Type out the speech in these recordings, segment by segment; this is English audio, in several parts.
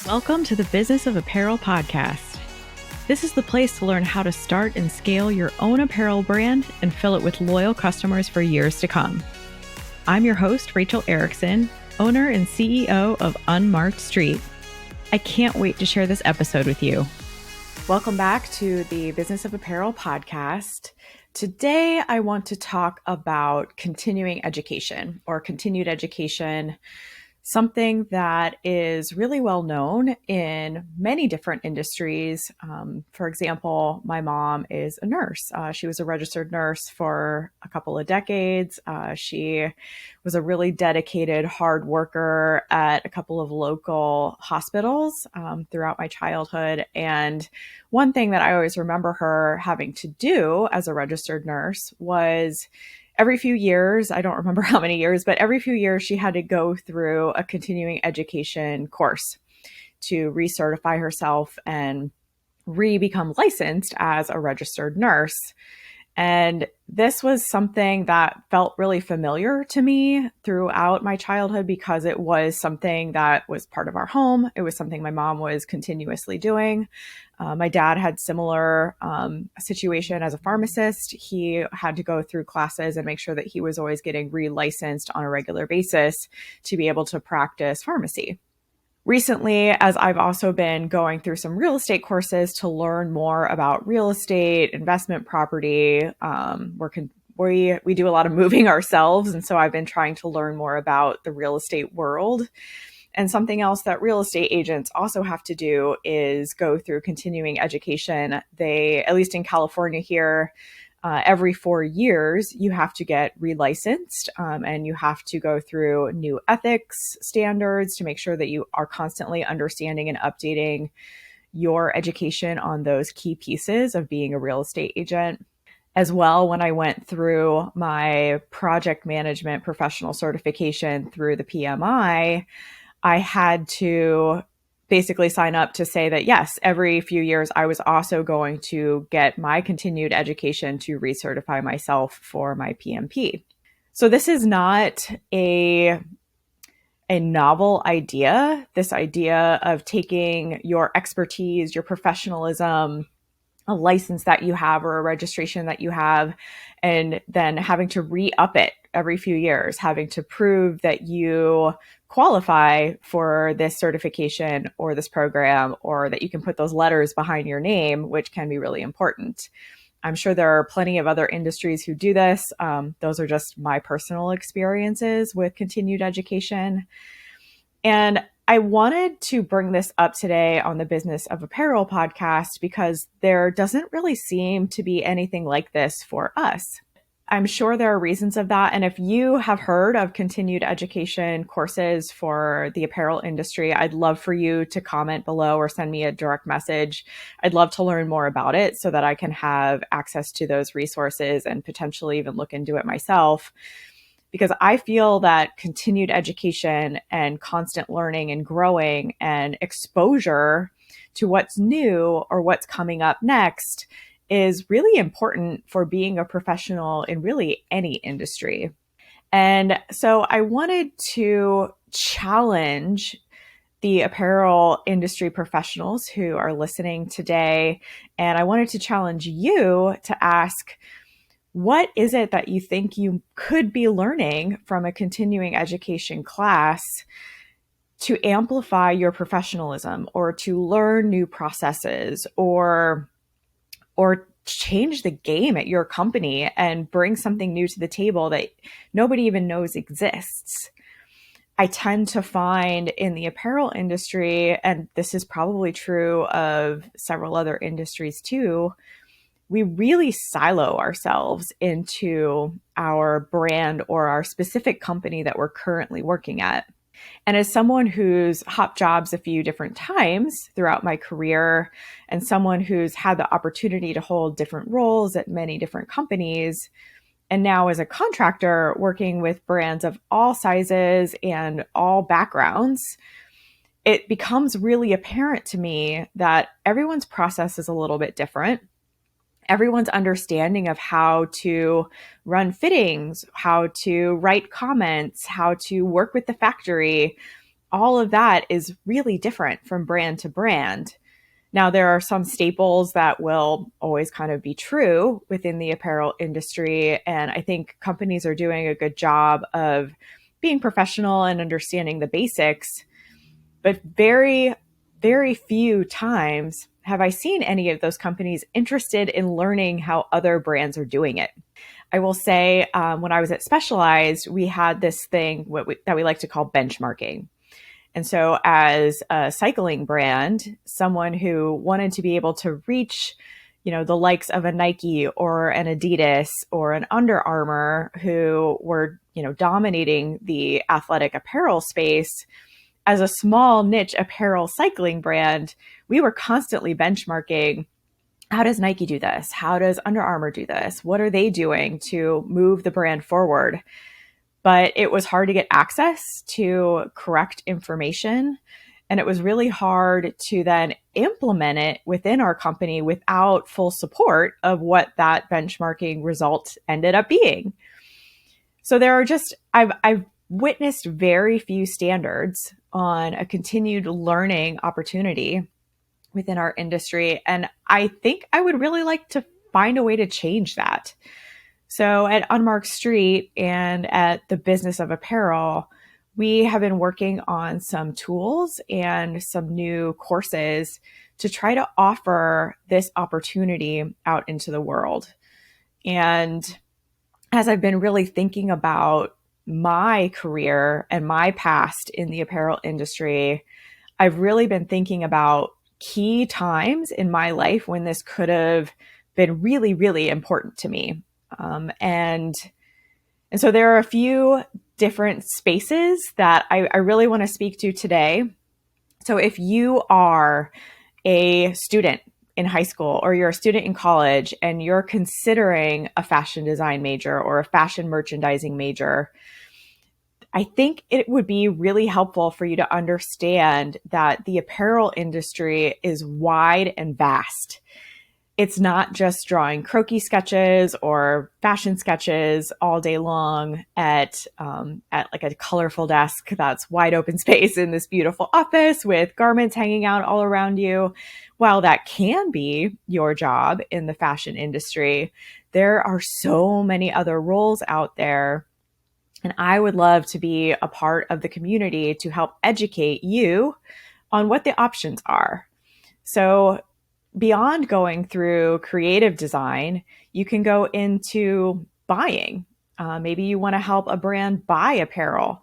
Welcome to the Business of Apparel podcast. This is the place to learn how to start and scale your own apparel brand and fill it with loyal customers for years to come. I'm your host, Rachel Erickson, owner and CEO of Unmarked Street. I can't wait to share this episode with you. Welcome back to the Business of Apparel podcast. Today, I want to talk about continuing education or continued education, something that is really well known in many different industries. For example, my mom is a nurse. She was a registered nurse for a couple of decades. She was a really dedicated, hard worker at a couple of local hospitals throughout my childhood. And one thing that I always remember her having to do as a registered nurse was every few years, I don't remember how many years, but every few years she had to go through a continuing education course to recertify herself and re-become licensed as a registered nurse. And this was something that felt really familiar to me throughout my childhood because it was something that was part of our home. It was something my mom was continuously doing. My dad had similar situation as a pharmacist. He had to go through classes and make sure that he was always getting re-licensed on a regular basis to be able to practice pharmacy. Recently, as I've also been going through some real estate courses to learn more about real estate, investment property, we do a lot of moving ourselves. And so I've been trying to learn more about the real estate world. And something else that real estate agents also have to do is go through continuing education. They, at least in California here, every 4 years, you have to get relicensed and you have to go through new ethics standards to make sure that you are constantly understanding and updating your education on those key pieces of being a real estate agent. As well, when I went through my project management professional certification through the PMI, I had to basically sign up to say that, yes, every few years, I was also going to get my continued education to recertify myself for my PMP. So this is not a novel idea, this idea of taking your expertise, your professionalism, a license that you have or a registration that you have, and then having to re-up it every few years, having to prove that you qualify for this certification or this program, or that you can put those letters behind your name, which can be really important. I'm sure there are plenty of other industries who do this. Those are just my personal experiences with continued education. And I wanted to bring this up today on the Business of Apparel podcast because there doesn't really seem to be anything like this for us. I'm sure there are reasons of that. And if you have heard of continued education courses for the apparel industry, I'd love for you to comment below or send me a direct message. I'd love to learn more about it so that I can have access to those resources and potentially even look into it myself. Because I feel that continued education and constant learning and growing and exposure to what's new or what's coming up next is really important for being a professional in really any industry. And so I wanted to challenge the apparel industry professionals who are listening today. And I wanted to challenge you to ask, what is it that you think you could be learning from a continuing education class to amplify your professionalism or to learn new processes or change the game at your company and bring something new to the table that nobody even knows exists? I tend to find in the apparel industry, and this is probably true of several other industries too, we really silo ourselves into our brand or our specific company that we're currently working at. And as someone who's hopped jobs a few different times throughout my career, and someone who's had the opportunity to hold different roles at many different companies, and now as a contractor working with brands of all sizes and all backgrounds, it becomes really apparent to me that everyone's process is a little bit different. Everyone's understanding of how to run fittings, how to write comments, how to work with the factory, all of that is really different from brand to brand. Now, there are some staples that will always kind of be true within the apparel industry. And I think companies are doing a good job of being professional and understanding the basics. But very, very few times have I seen any of those companies interested in learning how other brands are doing it. I will say when I was at Specialized, we had this thing that we like to call benchmarking. And so as a cycling brand, someone who wanted to be able to reach, the likes of a Nike or an Adidas or an Under Armour who were, dominating the athletic apparel space, as a small niche apparel cycling brand, we were constantly benchmarking. How does Nike do this? How does Under Armour do this? What are they doing to move the brand forward? But it was hard to get access to correct information. And it was really hard to then implement it within our company without full support of what that benchmarking result ended up being. So there are I've witnessed very few standards on a continued learning opportunity within our industry. And I think I would really like to find a way to change that. So at Unmarked Street and at the Business of Apparel, we have been working on some tools and some new courses to try to offer this opportunity out into the world. And as I've been really thinking about my career and my past in the apparel industry, I've really been thinking about key times in my life when this could have been really, really important to me. And so there are a few different spaces that I really want to speak to today. So if you are a student in high school or you're a student in college and you're considering a fashion design major or a fashion merchandising major, I think it would be really helpful for you to understand that the apparel industry is wide and vast. It's not just drawing croquis sketches or fashion sketches all day long at like a colorful desk that's wide open space in this beautiful office with garments hanging out all around you. While that can be your job in the fashion industry, there are so many other roles out there. And I would love to be a part of the community to help educate you on what the options are. So beyond going through creative design, you can go into buying. Maybe you want to help a brand buy apparel.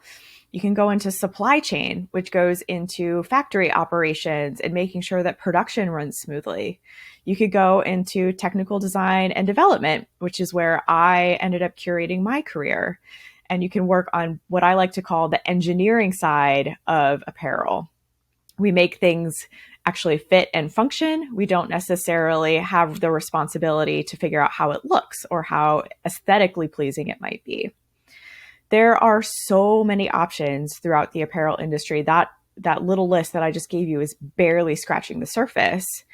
You can go into supply chain, which goes into factory operations and making sure that production runs smoothly. You could go into technical design and development, which is where I ended up curating my career. And you can work on what I like to call the engineering side of apparel. We make things actually fit and function. We don't necessarily have the responsibility to figure out how it looks or how aesthetically pleasing it might be. There are so many options throughout the apparel industry. That little list that I just gave you is barely scratching the surface.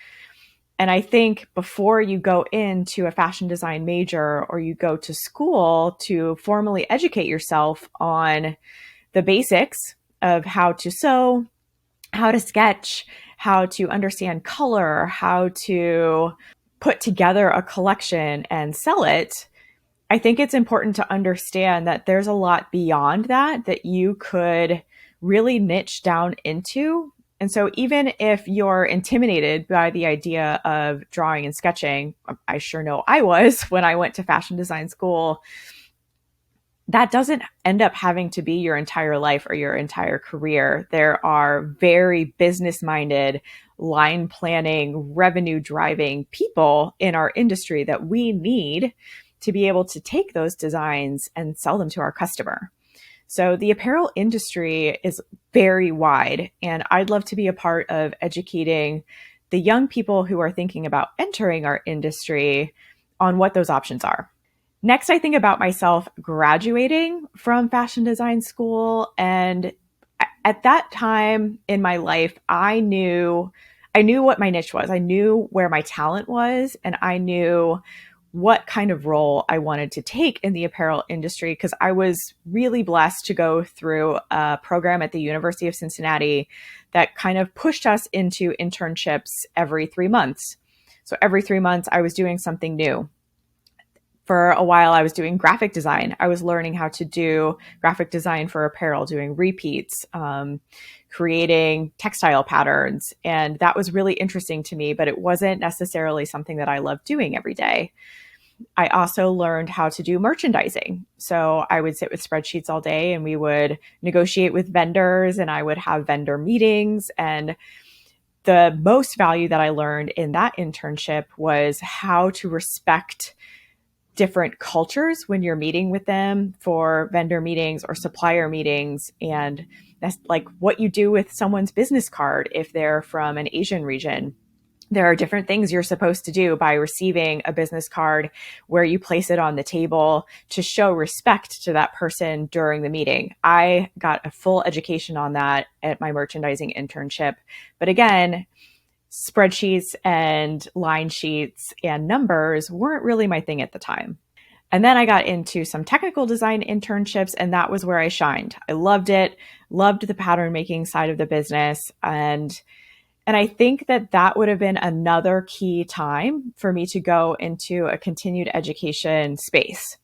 And I think before you go into a fashion design major or you go to school to formally educate yourself on the basics of how to sew, how to sketch, how to understand color, how to put together a collection and sell it, I think it's important to understand that there's a lot beyond that you could really niche down into. And so even if you're intimidated by the idea of drawing and sketching, I sure know I was when I went to fashion design school, that doesn't end up having to be your entire life or your entire career. There are very business-minded, line planning, revenue driving people in our industry that we need to be able to take those designs and sell them to our customer. So the apparel industry is very wide, and I'd love to be a part of educating the young people who are thinking about entering our industry on what those options are. Next, I think about myself graduating from fashion design school. And at that time in my life, I knew what my niche was. I knew where my talent was, and I knew what kind of role I wanted to take in the apparel industry, because I was really blessed to go through a program at the University of Cincinnati that kind of pushed us into internships every 3 months. So every 3 months, I was doing something new. For a while, I was doing graphic design. I was learning how to do graphic design for apparel, doing repeats, creating textile patterns. And that was really interesting to me, but it wasn't necessarily something that I loved doing every day. I also learned how to do merchandising. So I would sit with spreadsheets all day and we would negotiate with vendors and I would have vendor meetings. And the most value that I learned in that internship was how to respect different cultures when you're meeting with them for vendor meetings or supplier meetings. And that's like what you do with someone's business card if they're from an Asian region. There are different things you're supposed to do by receiving a business card where you place it on the table to show respect to that person during the meeting. I got a full education on that at my merchandising internship. But again, spreadsheets and line sheets and numbers weren't really my thing at the time. And then I got into some technical design internships, and that was where I shined. I loved it, loved the pattern making side of the business. And I think that that would have been another key time for me to go into a continued education space.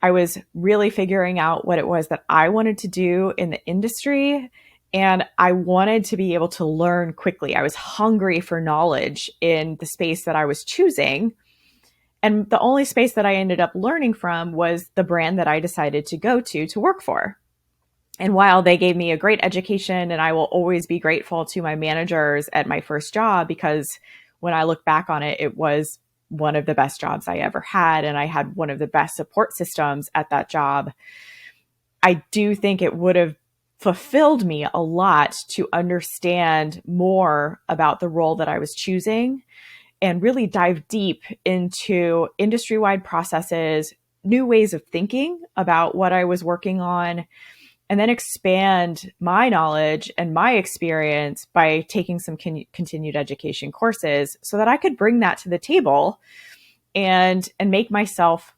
I was really figuring out what it was that I wanted to do in the industry, and I wanted to be able to learn quickly. I was hungry for knowledge in the space that I was choosing. And the only space that I ended up learning from was the brand that I decided to go to work for. And while they gave me a great education, and I will always be grateful to my managers at my first job, because when I look back on it, it was one of the best jobs I ever had. And I had one of the best support systems at that job. I do think it would have fulfilled me a lot to understand more about the role that I was choosing and really dive deep into industry-wide processes, new ways of thinking about what I was working on, and then expand my knowledge and my experience by taking some continued education courses so that I could bring that to the table and make myself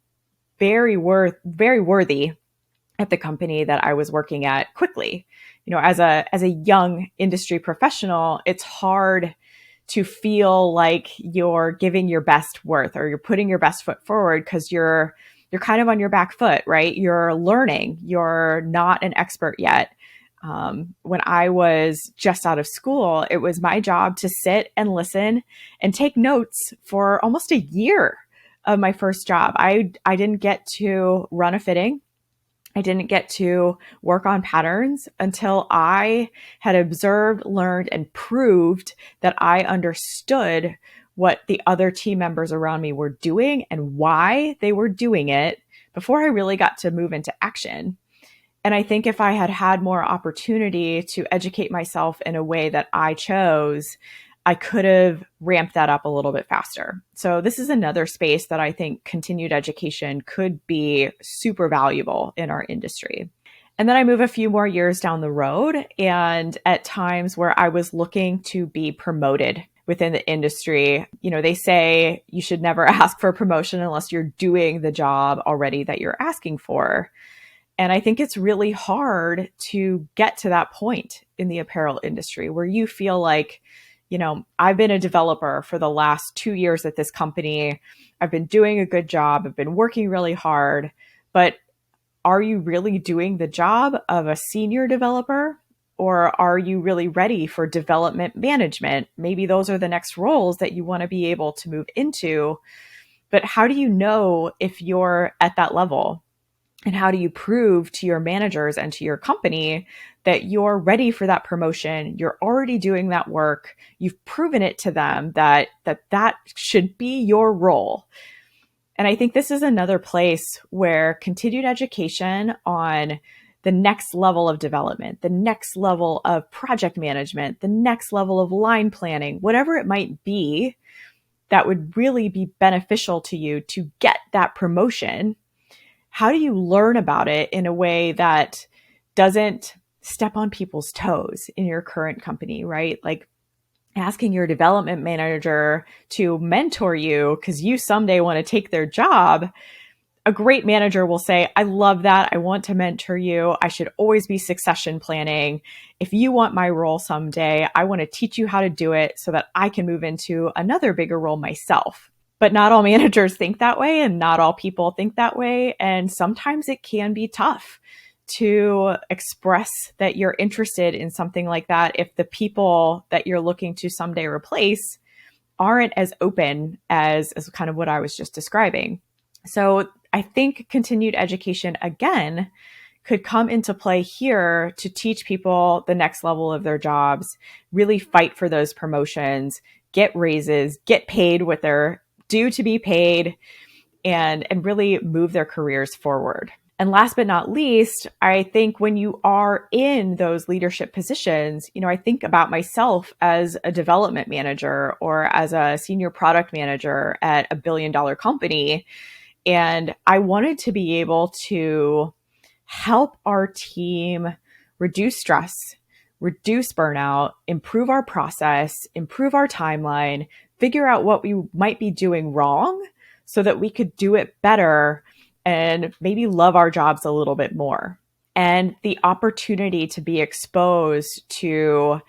very worthy at the company that I was working at quickly. You know, as a young industry professional, it's hard to feel like you're giving your best worth or you're putting your best foot forward because you're kind of on your back foot, right? You're learning. You're not an expert yet. When I was just out of school, it was my job to sit and listen and take notes for almost a year of my first job. I didn't get to run a fitting. I didn't get to work on patterns until I had observed, learned, and proved that I understood what the other team members around me were doing and why they were doing it before I really got to move into action. And I think if I had had more opportunity to educate myself in a way that I chose, I could have ramped that up a little bit faster. So this is another space that I think continued education could be super valuable in our industry. And then I move a few more years down the road, and at times where I was looking to be promoted within the industry, you know, they say you should never ask for a promotion unless you're doing the job already that you're asking for. And I think it's really hard to get to that point in the apparel industry where you feel like, you know, I've been a developer for the last 2 years at this company. I've been doing a good job. I've been working really hard, but are you really doing the job of a senior developer? Or are you really ready for development management? Maybe those are the next roles that you want to be able to move into. But how do you know if you're at that level? And how do you prove to your managers and to your company that you're ready for that promotion? You're already doing that work. You've proven it to them that should be your role. And I think this is another place where continued education on the next level of development, the next level of project management, the next level of line planning, whatever it might be, that would really be beneficial to you to get that promotion. How do you learn about it in a way that doesn't step on people's toes in your current company, right? Like, asking your development manager to mentor you because you someday want to take their job, a great manager will say, I love that. I want to mentor you. I should always be succession planning. If you want my role someday, I want to teach you how to do it so that I can move into another bigger role myself. But not all managers think that way, and not all people think that way. And sometimes it can be tough to express that you're interested in something like that if the people that you're looking to someday replace aren't as open as kind of what I was just describing. So I think continued education, again, could come into play here to teach people the next level of their jobs, really fight for those promotions, get raises, get paid what they're due to be paid, and really move their careers forward. And last but not least, I think when you are in those leadership positions, I think about myself as a development manager or as a senior product manager at a billion-dollar company. And I wanted to be able to help our team reduce stress, reduce burnout, improve our process, improve our timeline, figure out what we might be doing wrong so that we could do it better and maybe love our jobs a little bit more. And the opportunity to be exposed to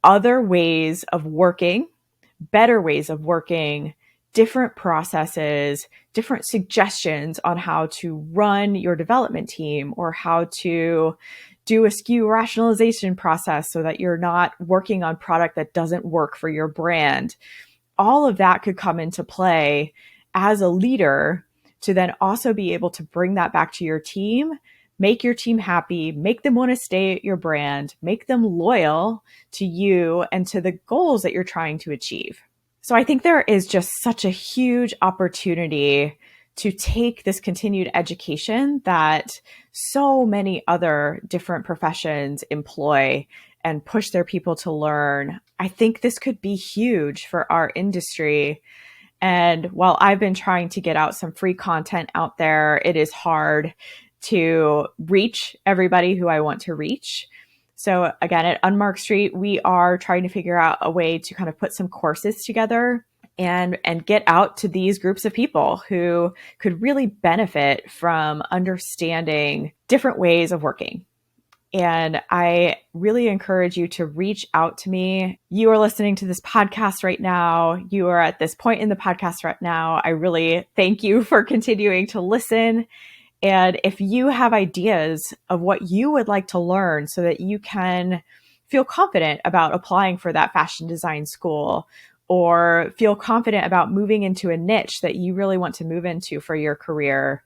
other ways of working, better ways of working, different processes, different suggestions on how to run your development team or how to do a SKU rationalization process so that you're not working on product that doesn't work for your brand. All of that could come into play as a leader to then also be able to bring that back to your team, make your team happy, make them want to stay at your brand, make them loyal to you and to the goals that you're trying to achieve. So I think there is just such a huge opportunity to take this continued education that so many other different professions employ and push their people to learn. I think this could be huge for our industry. And while I've been trying to get out some free content out there, it is hard to reach everybody who I want to reach. So again, at Unmarked Street, we are trying to figure out a way to kind of put some courses together and get out to these groups of people who could really benefit from understanding different ways of working. And I really encourage you to reach out to me. You are listening to this podcast right now. You are at this point in the podcast right now. I really thank you for continuing to listen. And if you have ideas of what you would like to learn so that you can feel confident about applying for that fashion design school or feel confident about moving into a niche that you really want to move into for your career,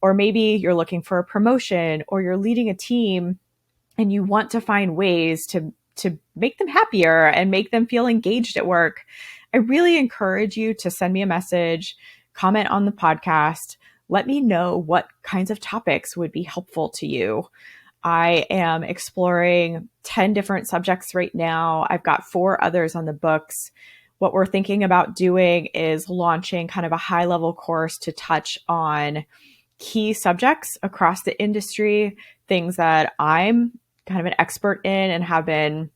or maybe you're looking for a promotion or you're leading a team and you want to find ways to make them happier and make them feel engaged at work, I really encourage you to send me a message, comment on the podcast. Let me know what kinds of topics would be helpful to you. I am exploring 10 different subjects right now. I've got 4 others on the books. What we're thinking about doing is launching kind of a high-level course to touch on key subjects across the industry, things that I'm kind of an expert in and have been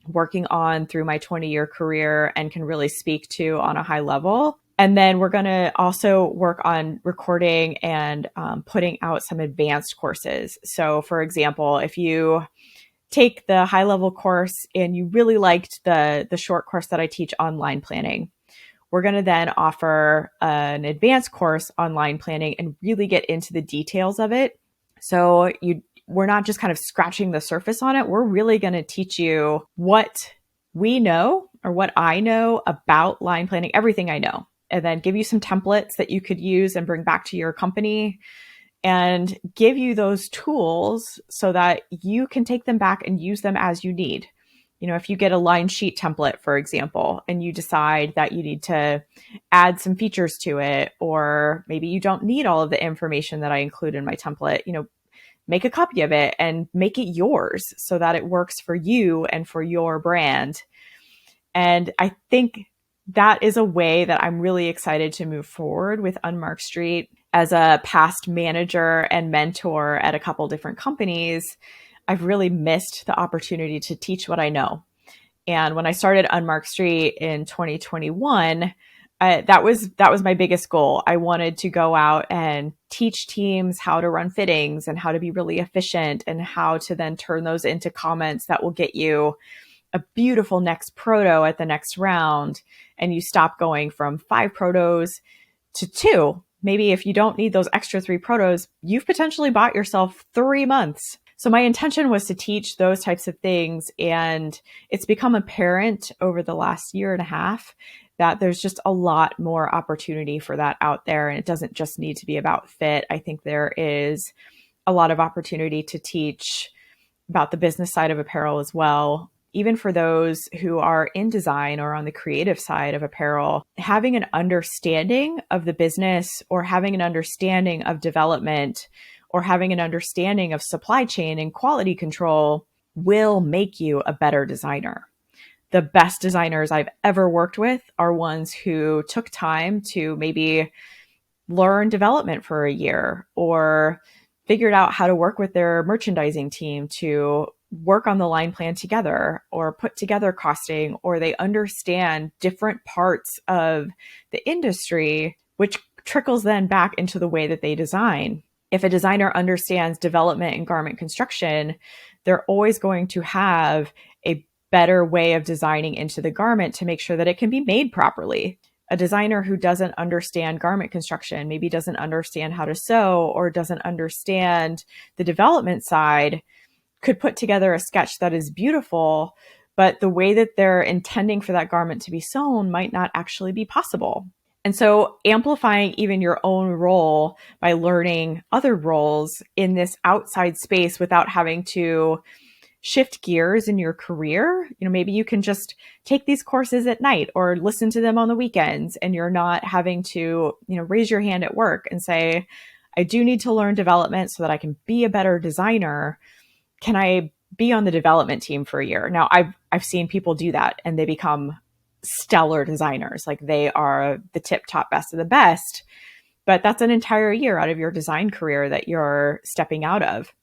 working on through my 20-year career and can really speak to on a high level. And then we're going to also work on recording and putting out some advanced courses. So for example, if you take the high level course and you really liked the short course that I teach on line planning, we're going to then offer an advanced course on line planning and really get into the details of it. So we're not just kind of scratching the surface on it. We're really going to teach you what we know or what I know about line planning, everything I know, and then give you some templates that you could use and bring back to your company and give you those tools so that you can take them back and use them as you need. If you get a line sheet template, for example, and you decide that you need to add some features to it, or maybe you don't need all of the information that I include in my template, make a copy of it and make it yours so that it works for you and for your brand. And I think that is a way that I'm really excited to move forward with Unmarked Street. As a past manager and mentor at a couple different companies, I've really missed the opportunity to teach what I know. And when I started Unmarked Street in 2021, that was my biggest goal. I wanted to go out and teach teams how to run fittings and how to be really efficient and how to then turn those into comments that will get you a beautiful next proto at the next round. And you stop going from 5 protos to 2. Maybe if you don't need those extra 3 protos, you've potentially bought yourself 3 months. So my intention was to teach those types of things. And it's become apparent over the last year and a half that there's just a lot more opportunity for that out there. And it doesn't just need to be about fit. I think there is a lot of opportunity to teach about the business side of apparel as well. Even for those who are in design or on the creative side of apparel, having an understanding of the business or having an understanding of development or having an understanding of supply chain and quality control will make you a better designer. The best designers I've ever worked with are ones who took time to maybe learn development for a year or figured out how to work with their merchandising team to work on the line plan together or put together costing, or they understand different parts of the industry, which trickles then back into the way that they design. If a designer understands development and garment construction, they're always going to have a better way of designing into the garment to make sure that it can be made properly. A designer who doesn't understand garment construction, maybe doesn't understand how to sew or doesn't understand the development side, could put together a sketch that is beautiful, but the way that they're intending for that garment to be sewn might not actually be possible. And so amplifying even your own role by learning other roles in this outside space without having to shift gears in your career. Maybe you can just take these courses at night or listen to them on the weekends, and you're not having to, raise your hand at work and say, I do need to learn development so that I can be a better designer. Can I be on the development team for a year? Now, I've seen people do that and they become stellar designers. Like they are the tip top best of the best, but that's an entire year out of your design career that you're stepping out of.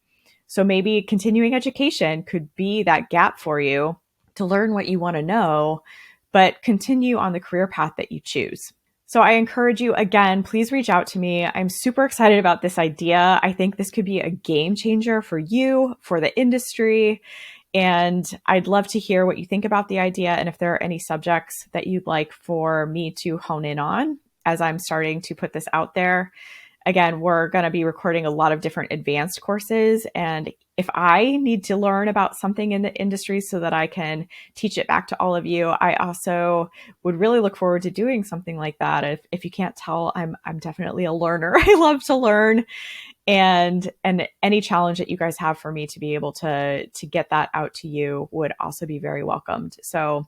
So maybe continuing education could be that gap for you to learn what you want to know, but continue on the career path that you choose. So I encourage you, again, please reach out to me. I'm super excited about this idea. I think this could be a game changer for you, for the industry. And I'd love to hear what you think about the idea and if there are any subjects that you'd like for me to hone in on as I'm starting to put this out there. Again, we're going to be recording a lot of different advanced courses. And if I need to learn about something in the industry so that I can teach it back to all of you, I also would really look forward to doing something like that. If you can't tell, I'm definitely a learner. I love to learn. And any challenge that you guys have for me to be able to get that out to you would also be very welcomed. So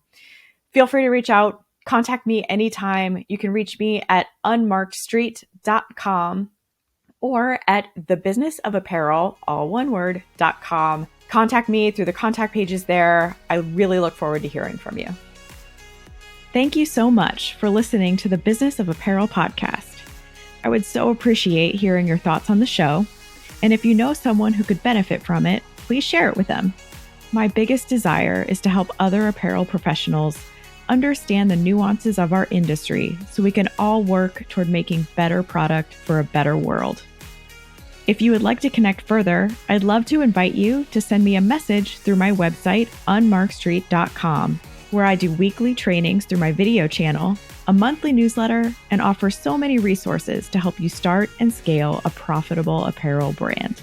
feel free to reach out. Contact me anytime. You can reach me at unmarkedstreet.com or at thebusinessofapparel, all one word, .com. Contact me through the contact pages there. I really look forward to hearing from you. Thank you so much for listening to the Business of Apparel podcast. I would so appreciate hearing your thoughts on the show. And if you know someone who could benefit from it, please share it with them. My biggest desire is to help other apparel professionals understand the nuances of our industry so we can all work toward making better product for a better world. If you would like to connect further, I'd love to invite you to send me a message through my website, unmarkedstreet.com, where I do weekly trainings through my video channel, a monthly newsletter, and offer so many resources to help you start and scale a profitable apparel brand.